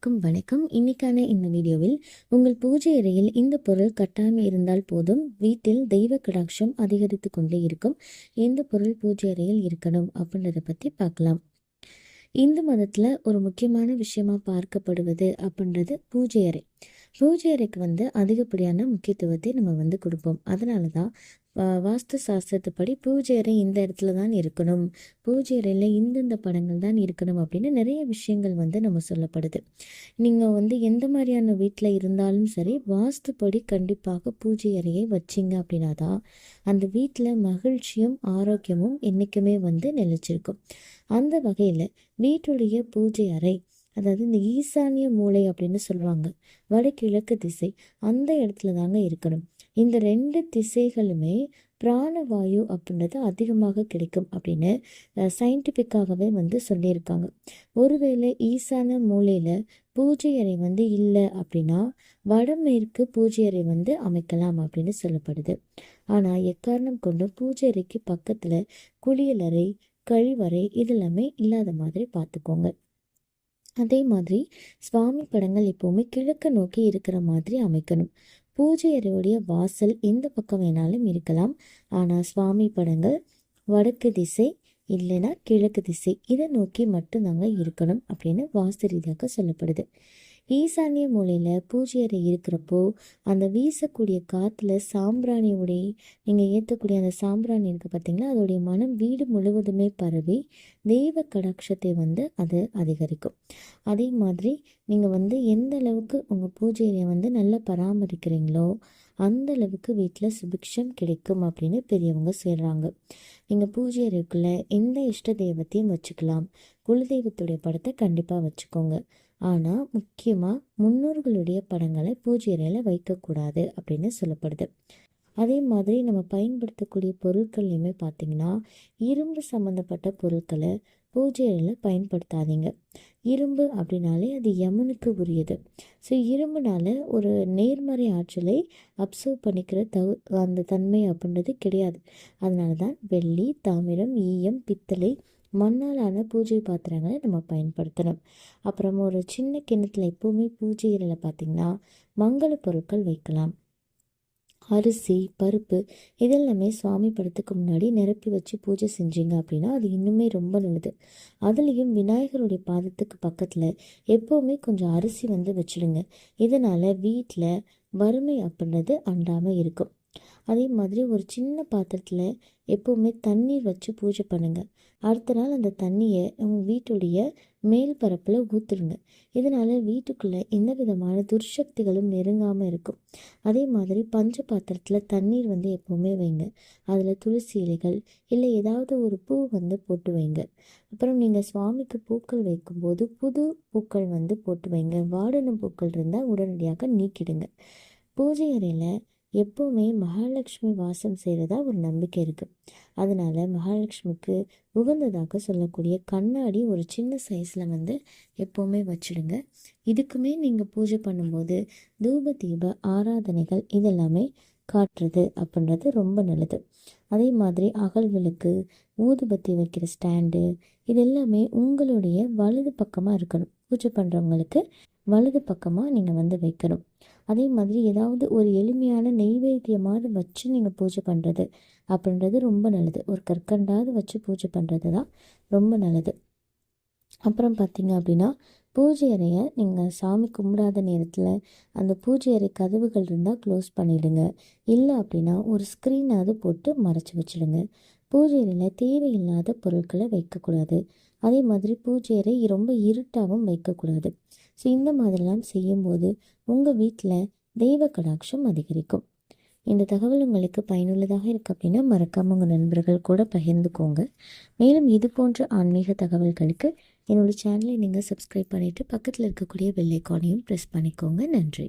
அனைவருக்கும் வணக்கம். இன்னைக்கான இந்த வீடியோவில் உங்கள் பூஜை அறையில் இந்த பொருள் கட்டாயம் இருந்தால் போதும், வீட்டில் தெய்வ கடாட்சம் அதிகரித்து கொண்டே இருக்கும். எந்த பொருள் பூஜை அறையில் இருக்கணும் அப்படின்றத பற்றி பார்க்கலாம். இந்து மதத்தில் ஒரு முக்கியமான விஷயமா பார்க்கப்படுவது அப்படின்றது பூஜை அறை. பூஜை அறைக்கு அதிகப்படியான முக்கியத்துவத்தை நம்ம கொடுப்போம். அதனால தான் வாஸ்து சாஸ்திரத்துப்படி பூஜை அறை இந்த இடத்துல தான் இருக்கணும், பூஜை அறையில் இந்தந்த படங்கள் தான் இருக்கணும் அப்படின்னு நிறைய விஷயங்கள் நம்ம சொல்லப்படுது. நீங்கள் எந்த மாதிரியான வீட்டில் இருந்தாலும் சரி, வாஸ்துப்படி கண்டிப்பாக பூஜை அறையை வச்சிங்க அப்படின்னா தான் அந்த வீட்டில் மகிழ்ச்சியும் ஆரோக்கியமும் என்றைக்குமே நிலைச்சிருக்கும். அந்த வகையில் வீட்டுடைய பூஜை அறை, அதாவது இந்த ஈசானிய மூலை அப்படின்னு சொல்லுவாங்க, வடகிழக்கு திசை, அந்த இடத்துல தாங்க இருக்கணும். இந்த 2 திசைகளுமே பிராணவாயு அப்படின்றது அதிகமாக கிடைக்கும் அப்படின்னு சயின்டிஃபிக்காகவே சொல்லியிருக்காங்க. ஒருவேளை ஈசான மூலையில் பூஜை அறை இல்லை அப்படின்னா வடமேற்கு பூஜை அறை அமைக்கலாம் அப்படின்னு சொல்லப்படுது. ஆனால் எக்காரணம் கொண்டும் பூஜை அறைக்கு பக்கத்தில் குளியலறை, கழிவறை இதெல்லாமே இல்லாத மாதிரி பார்த்துக்கோங்க. அதே மாதிரி சுவாமி படங்கள் எப்போவுமே கிழக்கு நோக்கி இருக்கிற மாதிரி அமைக்கணும். பூஜை அறையுடைய வாசல் எந்த பக்கம் வேணாலும் இருக்கலாம், ஆனால் சுவாமி படங்கள் வடக்கு திசை இல்லைன்னா கிழக்கு திசை இதை நோக்கி மட்டும்தாங்க இருக்கணும் அப்படின்னு வாஸ்து ரீதியாக சொல்லப்படுது. ஈசானிய மூலையில் பூஜை அறை இருக்கிறப்போ அந்த வீசக்கூடிய காற்றுல சாம்பிராணியோடைய நீங்கள் ஏற்றக்கூடிய அந்த சாம்பிராணி இருக்குது பார்த்தீங்களா, அதோடைய மனம் வீடு முழுவதுமே பரவி தெய்வ கடாட்சத்தை அது அதிகரிக்கும். அதே மாதிரி நீங்கள் எந்த அளவுக்கு உங்கள் பூஜை அறையை நல்லா பராமரிக்கிறீங்களோ அந்த அளவுக்கு வீட்டில் சுபிக்ஷம் கிடைக்கும் அப்படின்னு பெரியவங்க சொல்கிறாங்க. நீங்கள் பூஜை அறைக்குள்ளே எந்த இஷ்ட தெய்வத்தையும் வச்சுக்கலாம், குலதெய்வத்துடைய படத்தை கண்டிப்பாக வச்சுக்கோங்க. ஆனால் முக்கியமாக முன்னோர்களுடைய படங்களை பூஜை அறையில் வைக்கக்கூடாது அப்படின்னு சொல்லப்படுது. அதே மாதிரி நம்ம பயன்படுத்தக்கூடிய பொருட்கள்லையுமே பார்த்திங்கன்னா இரும்பு சம்மந்தப்பட்ட பொருட்களை பூஜை அறையில் பயன்படுத்தாதீங்க. இரும்பு அப்படின்னாலே அது யமனுக்கு உரியது. ஸோ இரும்புனால ஒரு நேர்மறை ஆற்றலை அப்சர்வ் பண்ணிக்கிற அந்த தன்மை அப்படின்றது கிடையாது. அதனால தான் வெள்ளி, தாமிரம், ஈயம், பித்தளை, மண்ணாலான பூஜை பாத்திரங்களை நம்ம பயன்படுத்தணும். அப்புறம் ஒரு சின்ன கிணத்துல எப்போவுமே பூஜை அறையில் பார்த்திங்கன்னா மங்கள பொருட்கள் வைக்கலாம். அரிசி, பருப்பு இதெல்லாமே சுவாமி படத்துக்கு முன்னாடி நிரப்பி வச்சு பூஜை செஞ்சீங்க அப்படின்னா அது இன்னுமே ரொம்ப நல்லது. அதுலேயும் விநாயகருடைய பாதத்துக்கு பக்கத்தில் எப்போவுமே கொஞ்சம் அரிசி வச்சுடுங்க. இதனால் வீட்டில் வறுமை அப்படின்றது அண்டாமல் இருக்கும். அதே மாதிரி ஒரு சின்ன பாத்திரத்தில் எப்போவுமே தண்ணீர் வச்சு பூஜை பண்ணுங்கள். அடுத்த நாள் அந்த தண்ணியை உங்கள் வீட்டுடைய மேல் பரப்பில் ஊற்றுடுங்க. இதனால் வீட்டுக்குள்ளே எந்த விதமான துர்சக்திகளும் நெருங்காமல் இருக்கும். அதே மாதிரி பஞ்ச பாத்திரத்தில் தண்ணீர் எப்போவுமே வைங்க. அதில் துளசி இலைகள் இல்லை ஏதாவது ஒரு பூ போட்டு வைங்க. அப்புறம் நீங்கள் சுவாமிக்கு பூக்கள் வைக்கும்போது புது பூக்கள் போட்டு வைங்க. வாடின பூக்கள் இருந்தால் உடனடியாக நீக்கிடுங்க. பூஜை அறையில் எப்போவுமே மகாலட்சுமி வாசம் செய்கிறதா ஒரு நம்பிக்கை இருக்குது. அதனால் மகாலட்சுமிக்கு உகந்ததாக சொல்லக்கூடிய கண்ணாடி ஒரு சின்ன சைஸில் எப்போவுமே வச்சுடுங்க. இதுக்குமே நீங்கள் பூஜை பண்ணும்போது தூப தீப ஆராதனைகள் இதெல்லாமே காட்டுறது அப்படின்றது ரொம்ப நல்லது. அதே மாதிரி அகல் விளக்கு, ஊதுபத்தி வைக்கிற ஸ்டாண்டு இது எல்லாமே உங்களுடைய வலது பக்கமாக இருக்கணும். பூஜை பண்ணுறவங்களுக்கு வலது பக்கமாக நீங்கள் வைக்கணும். அதே மாதிரி ஏதாவது ஒரு எளிமையான நெய்வேத்தியமாவது வச்சு நீங்கள் பூஜை பண்ணுறது அப்படின்றது ரொம்ப நல்லது. ஒரு கற்கண்டாவது வச்சு பூஜை பண்ணுறது தான் ரொம்ப நல்லது. அப்புறம் பார்த்திங்க அப்படின்னா பூஜை அறையை நீங்கள் சாமி கும்பிடாத நேரத்தில் அந்த பூஜை அறை கதவுகள் இருந்தால் க்ளோஸ் பண்ணிவிடுங்க. இல்லை அப்படின்னா ஒரு ஸ்க்ரீனாவது போட்டு மறைச்சி வச்சுடுங்க. பூஜை அறையில் தேவையில்லாத பொருட்களை வைக்கக்கூடாது. அதே மாதிரி பூஜை அறை ரொம்ப இருட்டாகவும் வைக்கக்கூடாது. ஸோ இந்த மாதிரிலாம் செய்யும்போது உங்கள் வீட்டில் தெய்வ கடாட்சம் அதிகரிக்கும். இந்த தகவல் உங்களுக்கு பயனுள்ளதாக இருக்குது அப்படின்னா மறக்காமல் உங்கள் நண்பர்கள் கூட பகிர்ந்துக்கோங்க. மேலும் இது போன்ற ஆன்மீக தகவல்களுக்கு என்னோடய சேனலை நீங்கள் சப்ஸ்கிரைப் பண்ணிவிட்டு பக்கத்தில் இருக்கக்கூடிய பெல் ஐக்கானையும் ப்ரெஸ் பண்ணிக்கோங்க. நன்றி.